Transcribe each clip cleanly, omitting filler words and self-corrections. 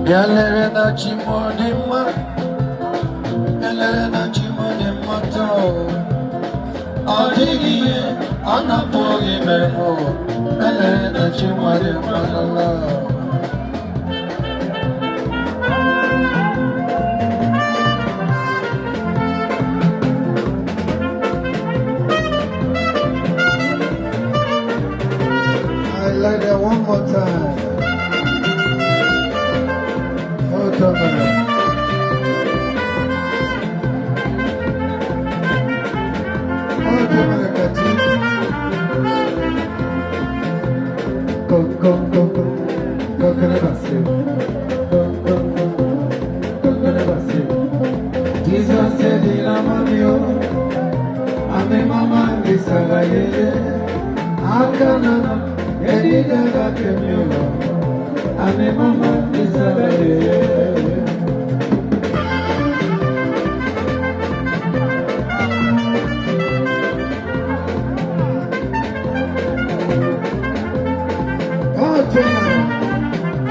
Yalere na chimo di mma, yalere na chimo di mma to. Odigiye anapogi memo, yalere na chimo di mma la. I like that one more time. Oh, Jesus said in Amanio, Ame Mama Disagaye, Akana, Edida Gakemio, Ame Mama Disagaye.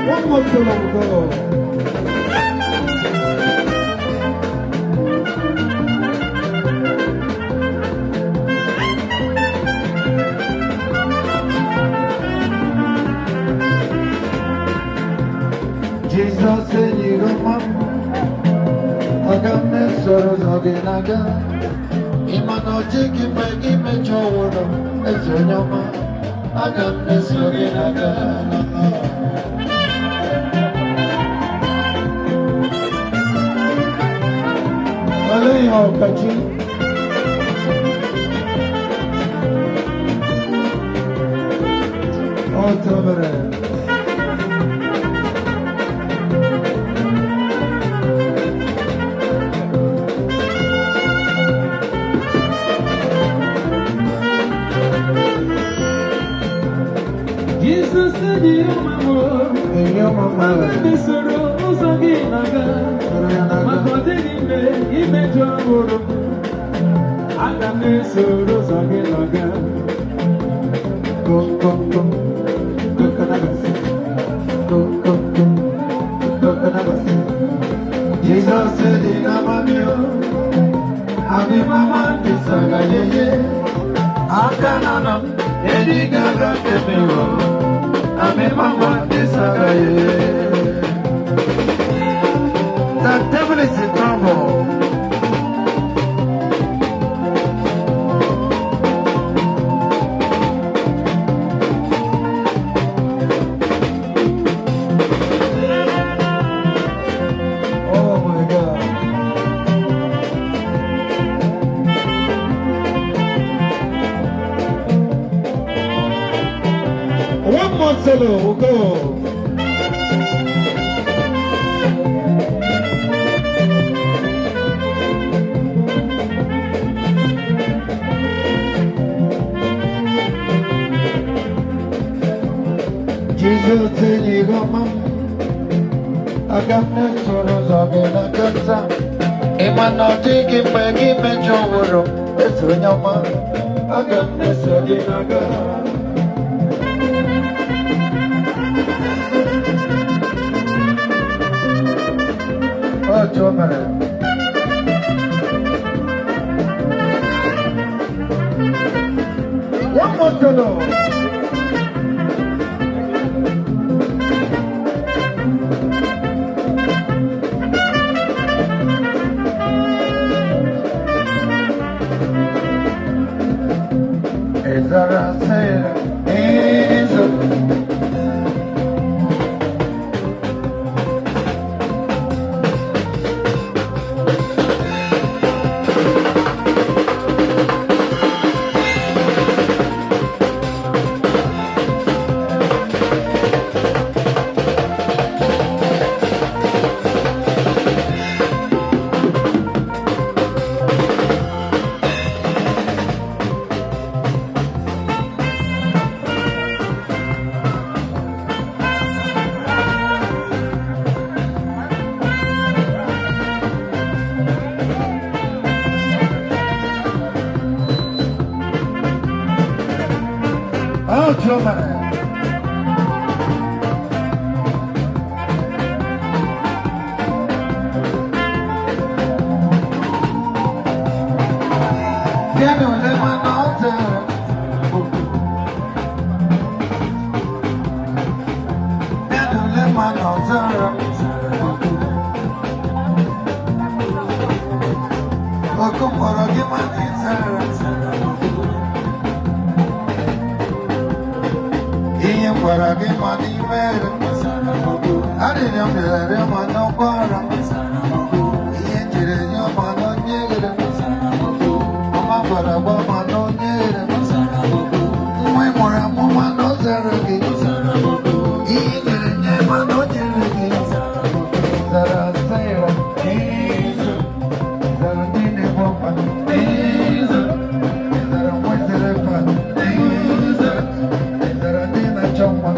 One more solo go. Jesus said, "You don't want I got me sorrows again. I got Imanoji, give me joy. It's your number. I got me sorrows again. Oh, Kachi. Oh, Tomere. Jesus said, "You mama, this rose again, my body image of Guru. I got this rose again. Go, Canabas. Go, Canabas. Jesus said, in Amamio, Abi Mama, this again. Akanana, Ediga, Ami Mama Disagaye. The devil is in trouble. Oh my God. One more solo, we'll go. Jesus said, "You go, Mom. I got no sorrows again. I got some. Imanoji, give me joy. It's your number. I got no sorrows again. Oh, Tomere. One more solo. Ezra said, Zara. Okuporo gimani Zara. Iye kwara gimani mere. Adịrị m lere mana ọkwara. Iye njire ya mana nyere. Mama gwara gwa mana nyere. Nwa mụrụ amụ mana zara gị. Iye nyere nye mana nyere gị. Zara zara. Zara nene bomba. Zara mwetere pa. Zara nena chomba.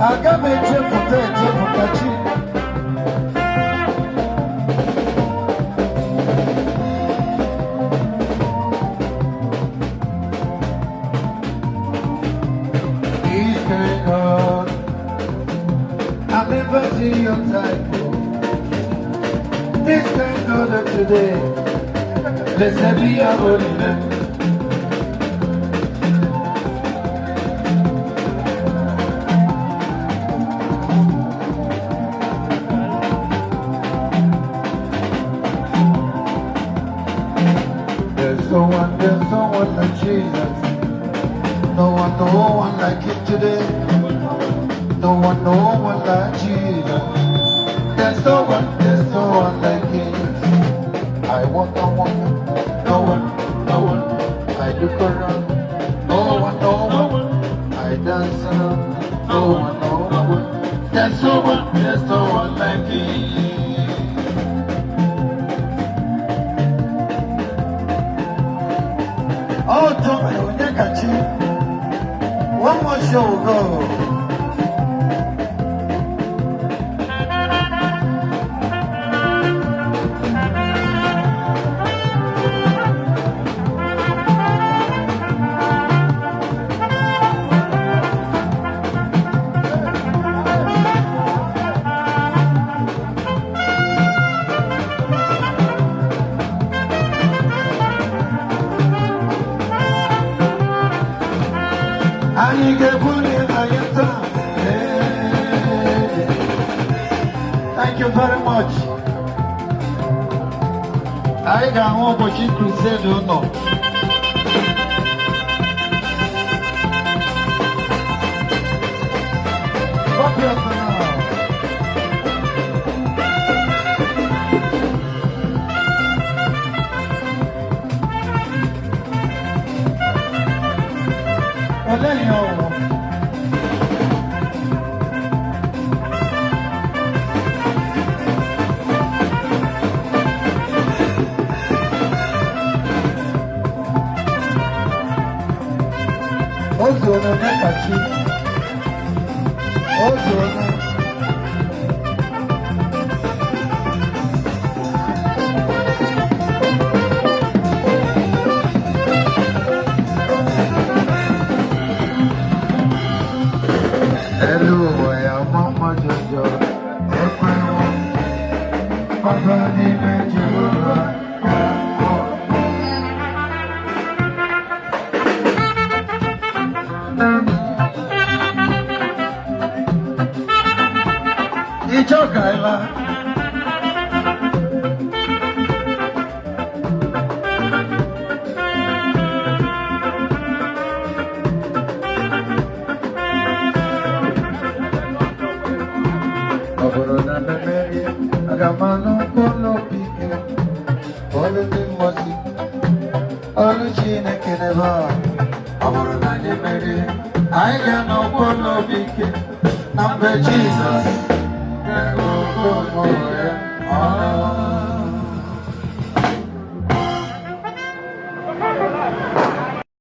Agape chefukachi. He's going on. I've never seen your type. This kind of today. Let's be a holy man. There's no one like Jesus. No one like him today. No one like Jesus. There's no one like him. I want no one. I look around. No one. I dance around. No one. There's no one like him. Oh, Tommy, one more show will go. Anyi Di Mma. Thank you very much. I got one watching crusade or no. Ozono Nekachi. Ozono. Hello. Ichokaila. Oborona memeri, agamano kono pike, olu ni mosi, olu chine keneba. Oborona memeri, aiga no kono pike, nambe Jesus. Oh,